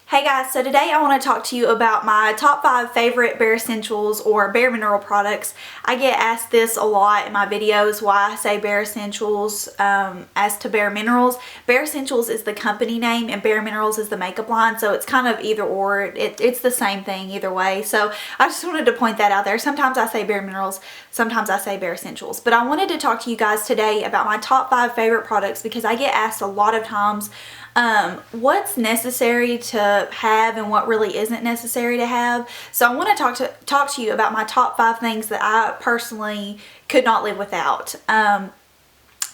Hey guys, so today I want to talk to you about my top 5 favorite Bare Essentials or Bare Mineral products. I get asked this a lot in my videos, why I say Bare Essentials as to Bare Minerals. Bare Essentials is the company name and Bare Minerals is the makeup line, so it's kind of either or. It's the same thing either way. So I just wanted to point that out there. Sometimes I say Bare Minerals, sometimes I say Bare Essentials. But I wanted to talk to you guys today about my top 5 favorite products because I get asked a lot of times what's necessary to have and what really isn't necessary to have. So I want to talk to you about my top 5 things that I personally could not live without,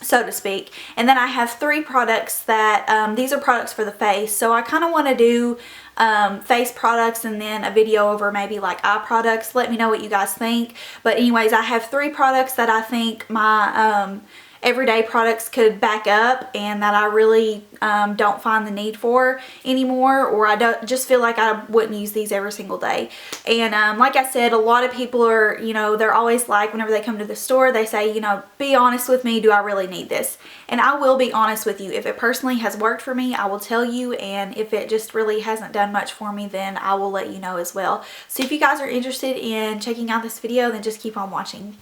so to speak. And then I have 3 products that these are products for the face. So I kind of want to do face products and then a video over maybe like eye products. Let me know what you guys think. But anyways, I have 3 products that I think my everyday products could back up and that I really don't find the need for anymore, or I don't just feel like I wouldn't use these every single day. And like I said, a lot of people are, they're always like, whenever they come to the store, they say, be honest with me, do I really need this? And I will be honest with you. If it personally has worked for me, I will tell you, and if it just really hasn't done much for me, then I will let you know as well. So if you guys are interested in checking out this video, then just keep on watching.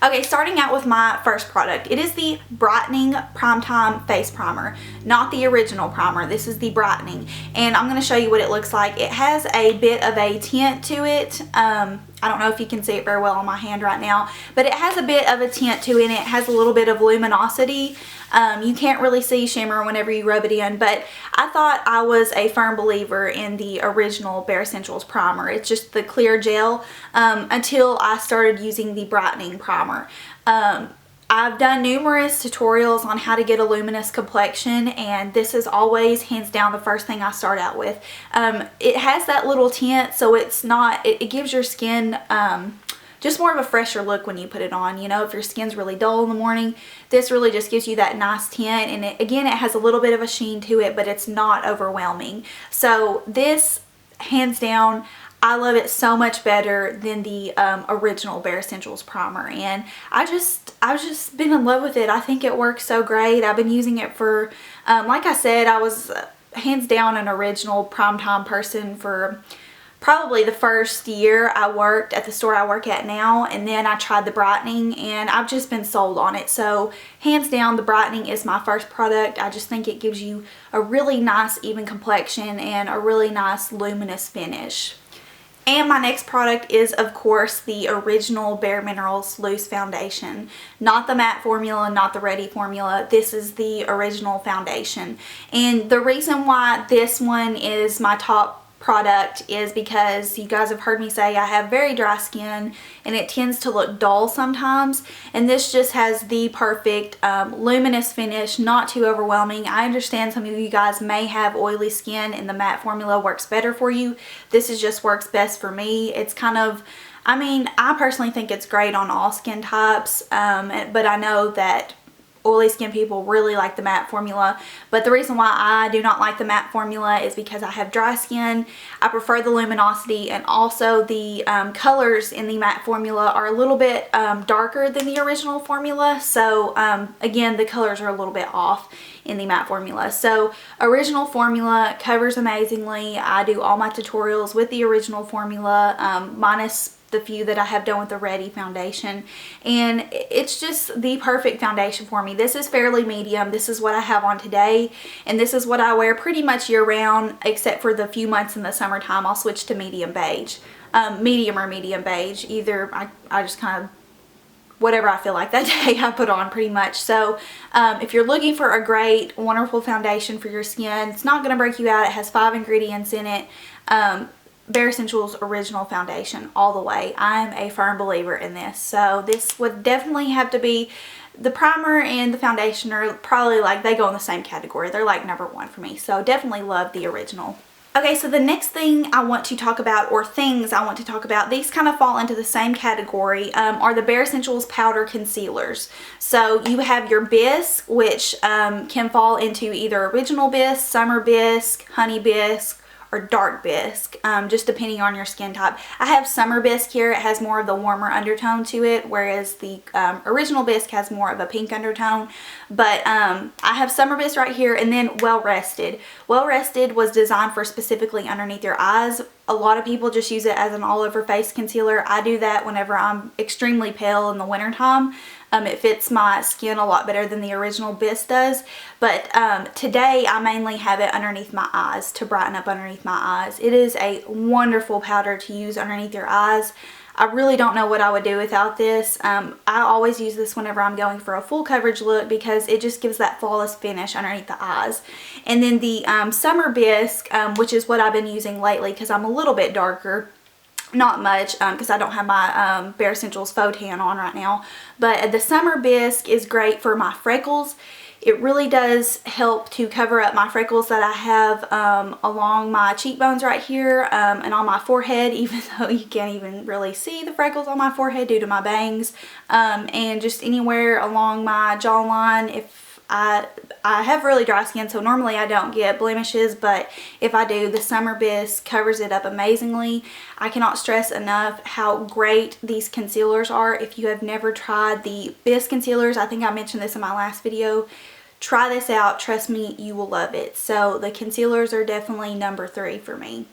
Okay, starting out with my first product. It is the Brightening Primetime Face Primer, not the original primer. This is the Brightening, and I'm going to show you what it looks like. It has a bit of a tint to it. I don't know if you can see it very well on my hand right now, but it has a bit of a tint to it, and it has a little bit of luminosity. You can't really see shimmer whenever you rub it in, but I thought I was a firm believer in the original Bare Essentials primer. It's just the clear gel until I started using the Brightening primer. I've done numerous tutorials on how to get a luminous complexion, and this is always hands down the first thing I start out with. It has that little tint, so it's not, it gives your skin just more of a fresher look when you put it on. If your skin's really dull in the morning, this really just gives you that nice tint, and again, it has a little bit of a sheen to it, but it's not overwhelming. So this, hands down, I love it so much better than the original Bare Essentials primer, and I've just been in love with it. I think it works so great. I've been using it for, like I said, I was hands down an original primetime person for probably the first year I worked at the store I work at now, and then I tried the Brightening, and I've just been sold on it. So hands down, the Brightening is my first product. I just think it gives you a really nice even complexion and a really nice luminous finish. And my next product is, of course, the original Bare Minerals Loose Foundation. Not the matte formula, not the ready formula. This is the original foundation. And the reason why this one is my top product is because you guys have heard me say I have very dry skin and it tends to look dull sometimes, and this just has the perfect luminous finish, not too overwhelming. I understand some of you guys may have oily skin and the matte formula works better for you. This is just works best for me. It's kind of, I personally think it's great on all skin types, but I know that oily skin people really like the matte formula. But the reason why I do not like the matte formula is because I have dry skin. I prefer the luminosity, and also the colors in the matte formula are a little bit darker than the original formula. So again, the colors are a little bit off in the matte formula. So original formula covers amazingly. I do all my tutorials with the original formula, minus the few that I have done with the Ready foundation, and it's just the perfect foundation for me. This is fairly medium. This is what I have on today, and this is what I wear pretty much year round, except for the few months in the summertime I'll switch to medium beige, medium or medium beige. Either I just kind of, whatever I feel like that day I put on pretty much. So if you're looking for a great, wonderful foundation for your skin, it's not going to break you out. It has 5 ingredients in it. Bare Essentials original foundation all the way. I'm a firm believer in this. So this would definitely have to be, the primer and the foundation are probably like, they go in the same category. They're like #1 for me. So definitely love the original. Okay, so the next thing I want to talk about, or things I want to talk about, these kind of fall into the same category, are the Bare Essentials powder concealers. So you have your bisque, which can fall into either original bisque, summer bisque, honey bisque, or dark bisque, just depending on your skin type. I have summer bisque here. It has more of the warmer undertone to it, whereas the original bisque has more of a pink undertone. But I have summer bisque right here, and then Well Rested. Well Rested was designed for specifically underneath your eyes. A lot of people just use it as an all over face concealer. I do that whenever I'm extremely pale in the winter time. It fits my skin a lot better than the original bisque does. But today I mainly have it underneath my eyes to brighten up underneath my eyes. It is a wonderful powder to use underneath your eyes. I really don't know what I would do without this. I always use this whenever I'm going for a full coverage look because it just gives that flawless finish underneath the eyes. And then the Summer Bisque, which is what I've been using lately because I'm a little bit darker. Not much because I don't have my Bare Essentials Faux Tan on right now. But the Summer Bisque is great for my freckles. It really does help to cover up my freckles that I have along my cheekbones right here and on my forehead, even though you can't even really see the freckles on my forehead due to my bangs, and just anywhere along my jawline. If I have really dry skin, so normally I don't get blemishes, but if I do, the Summer Bisque covers it up amazingly. I cannot stress enough how great these concealers are. If you have never tried the Bisque concealers, I think I mentioned this in my last video, try this out. Trust me, you will love it. So the concealers are definitely number 3 for me.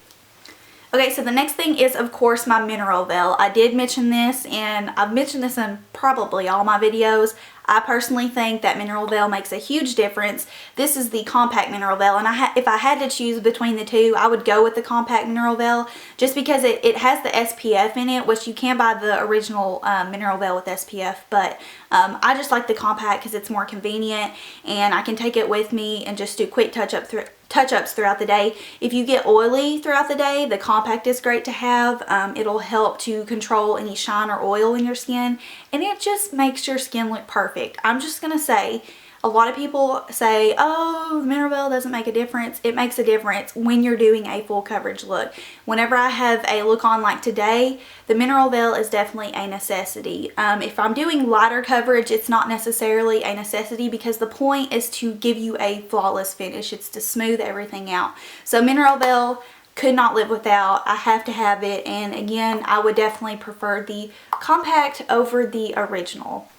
Okay, so the next thing is, of course, my Mineral Veil. I did mention this, and I've mentioned this in probably all my videos. I personally think that Mineral Veil makes a huge difference. This is the Compact Mineral Veil, and if I had to choose between the two, I would go with the Compact Mineral Veil just because it has the SPF in it, which you can buy the original Mineral Veil with SPF, but I just like the Compact because it's more convenient, and I can take it with me and just do quick touch-ups throughout the day. If you get oily throughout the day, the Compact is great to have. It'll help to control any shine or oil in your skin, and it just makes your skin look perfect. I'm just gonna say, a lot of people say, oh, the Mineral Veil doesn't make a difference. It makes a difference when you're doing a full coverage look. Whenever I have a look on like today, the Mineral Veil is definitely a necessity. If I'm doing lighter coverage, it's not necessarily a necessity because the point is to give you a flawless finish. It's to smooth everything out. So Mineral Veil, could not live without. I have to have it, and again, I would definitely prefer the Compact over the original.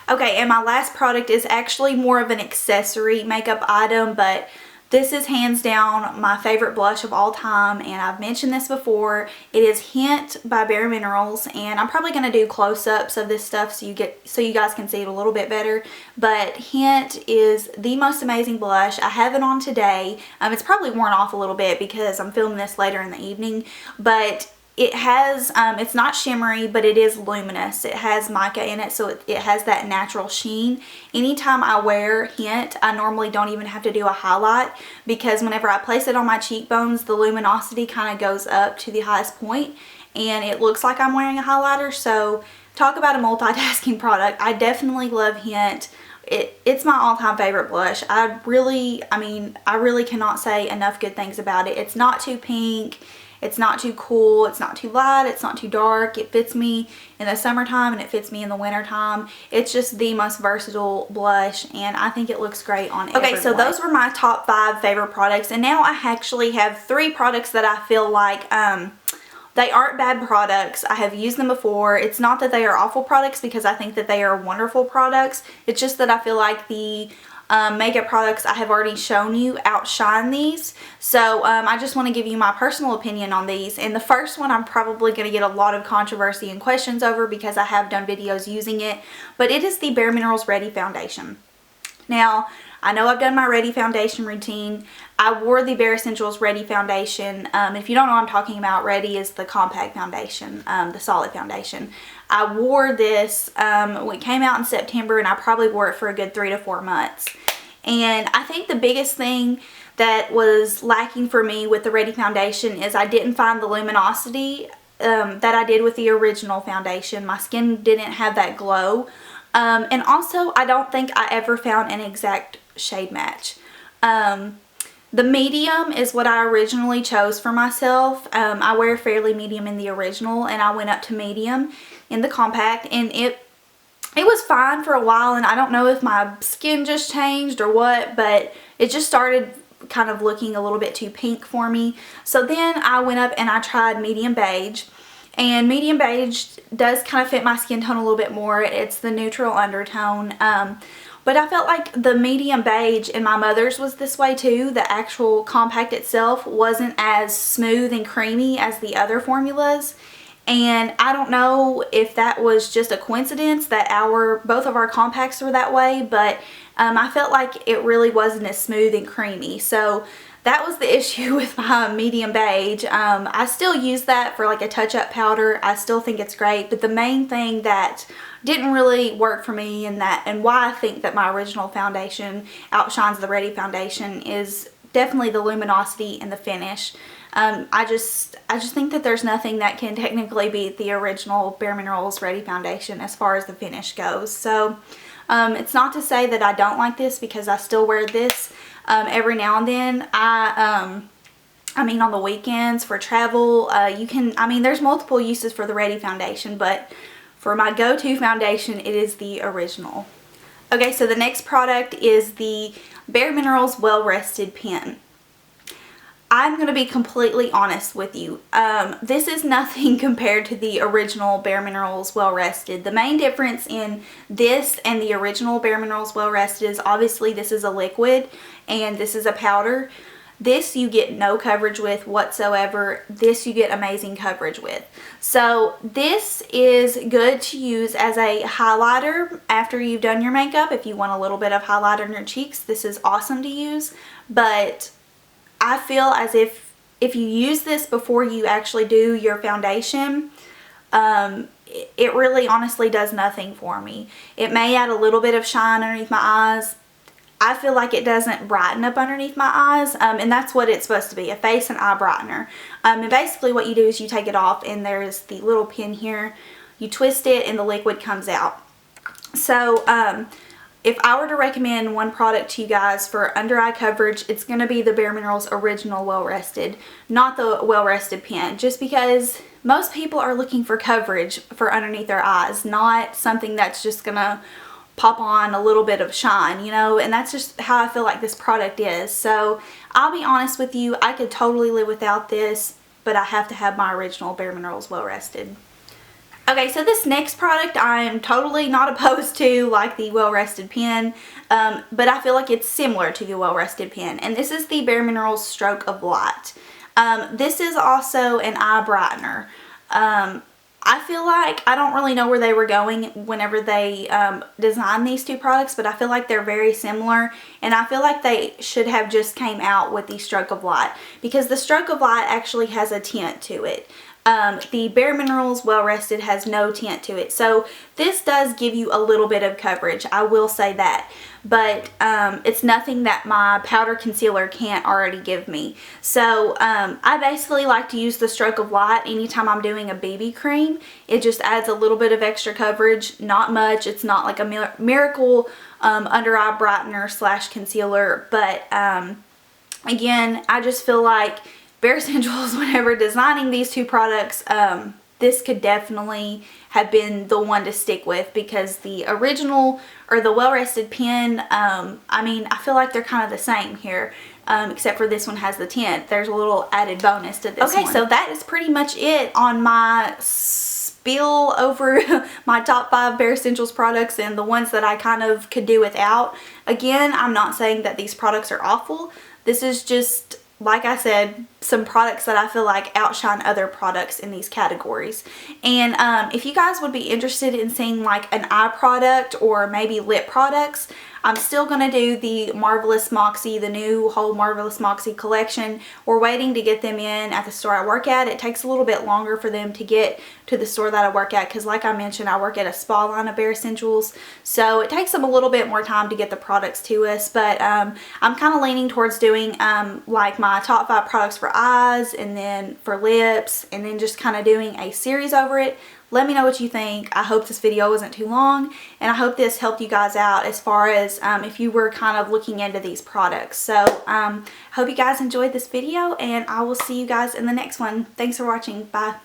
Okay, and my last product is actually more of an accessory makeup item, but this is hands down my favorite blush of all time, and I've mentioned this before. It is Hint by Bare Minerals, and I'm probably going to do close-ups of this stuff so you guys can see it a little bit better. But Hint is the most amazing blush. I have it on today. It's probably worn off a little bit because I'm filming this later in the evening, but it has, it's not shimmery, but it is luminous. It has mica in it, so it has that natural sheen. Anytime I wear Hint, I normally don't even have to do a highlight because whenever I place it on my cheekbones, the luminosity kind of goes up to the highest point and it looks like I'm wearing a highlighter. So talk about a multitasking product. I definitely love Hint. It's my all-time favorite blush. I really cannot say enough good things about it. It's not too pink. It's not too cool, it's not too light, it's not too dark. It fits me in the summertime and it fits me in the wintertime. It's just the most versatile blush, and I think it looks great on everyone. Okay, so those were my top 5 favorite products, and now I actually have 3 products that I feel like they aren't bad products. I have used them before. It's not that they are awful products because I think that they are wonderful products. It's just that I feel like the makeup products I have already shown you outshine these. So I just want to give you my personal opinion on these. And the first one I'm probably going to get a lot of controversy and questions over because I have done videos using it. But it is the Bare Minerals Ready Foundation. Now, I know I've done my Ready Foundation routine. I wore the Bare Essentials Ready Foundation. If you don't know what I'm talking about, Ready is the compact foundation, the solid foundation. I wore this when it came out in September, and I probably wore it for a good 3 to 4 months. And I think the biggest thing that was lacking for me with the Ready Foundation is I didn't find the luminosity that I did with the original foundation. My skin didn't have that glow. And also, I don't think I ever found an exact shade match. The medium is what I originally chose for myself. I wear fairly medium in the original, and I went up to medium in the compact, and it was fine for a while, and I don't know if my skin just changed or what, but it just started kind of looking a little bit too pink for me. So then I went up and I tried medium beige. And medium beige does kind of fit my skin tone a little bit more. It's the neutral undertone. But I felt like the medium beige in my mother's was this way too. The actual compact itself wasn't as smooth and creamy as the other formulas. And I don't know if that was just a coincidence that both of our compacts were that way, but I felt like it really wasn't as smooth and creamy. So that was the issue with my medium beige. I still use that for like a touch-up powder. I still think it's great, but the main thing that didn't really work for me and why I think that my original foundation outshines the Ready foundation is definitely the luminosity and the finish. I just think that there's nothing that can technically beat the original Bare Minerals Ready foundation as far as the finish goes. So it's not to say that I don't like this, because I still wear this every now and then. I mean on the weekends for travel. There's multiple uses for the Ready foundation, but for my go-to foundation, it is the original. Okay, so the next product is the Bare Minerals Well Rested Pen. I'm going to be completely honest with you. This is nothing compared to the original Bare Minerals Well Rested. The main difference in this and the original Bare Minerals Well Rested is obviously this is a liquid and this is a powder. This you get no coverage with whatsoever. This you get amazing coverage with. So this is good to use as a highlighter after you've done your makeup. If you want a little bit of highlighter in your cheeks, this is awesome to use. But I feel as if you use this before you actually do your foundation, it really honestly does nothing for me. It may add a little bit of shine underneath my eyes. I feel like it doesn't brighten up underneath my eyes, and that's what it's supposed to be, a face and eye brightener. And basically what you do is you take it off, and there's the little pin here. You twist it and the liquid comes out. So if I were to recommend one product to you guys for under eye coverage, it's going to be the Bare Minerals Original Well Rested, not the Well Rested pen, just because most people are looking for coverage for underneath their eyes, not something that's just going to pop on a little bit of shine, you know, and that's just how I feel like this product is. So I'll be honest with you, I could totally live without this, but I have to have my original Bare Minerals Well Rested. Okay, so this next product I'm totally not opposed to, like the Well Rested pen, but I feel like it's similar to the Well Rested pen, and this is the Bare Minerals Stroke of Light. This is also an eye brightener. I feel like, I don't really know where they were going whenever they designed these two products, but I feel like they're very similar, and I feel like they should have just came out with the Stroke of Light, because the Stroke of Light actually has a tint to it. The Bare Minerals Well Rested has no tint to it, so this does give you a little bit of coverage, I will say that, but it's nothing that my powder concealer can't already give me. So I basically like to use the Stroke of Light anytime I'm doing a BB cream. It just adds a little bit of extra coverage, not much. It's not like a miracle under eye brightener / concealer, but again, I just feel like Bare Essentials, whenever designing these two products, this could definitely have been the one to stick with, because the original, or the Well Rested pen, I mean, I feel like they're kind of the same here, except for this one has the tint. There's a little added bonus to this one. Okay, so that is pretty much it on my spiel over my top 5 Bare Essentials products and the ones that I kind of could do without. Again, I'm not saying that these products are awful. This is just, like I said, some products that I feel like outshine other products in these categories. And if you guys would be interested in seeing like an eye product or maybe lip products, I'm still going to do the Marvelous Moxie, the new whole Marvelous Moxie collection. We're waiting to get them in at the store I work at. It takes a little bit longer for them to get to the store that I work at, because like I mentioned, I work at a spa line of Bare Essentials, so it takes them a little bit more time to get the products to us. But I'm kind of leaning towards doing like my top 5 products for eyes, and then for lips, and then just kind of doing a series over it. Let me know what you think. I hope this video wasn't too long, and I hope this helped you guys out as far as if you were kind of looking into these products. So hope you guys enjoyed this video, and I will see you guys in the next one. Thanks for watching. Bye.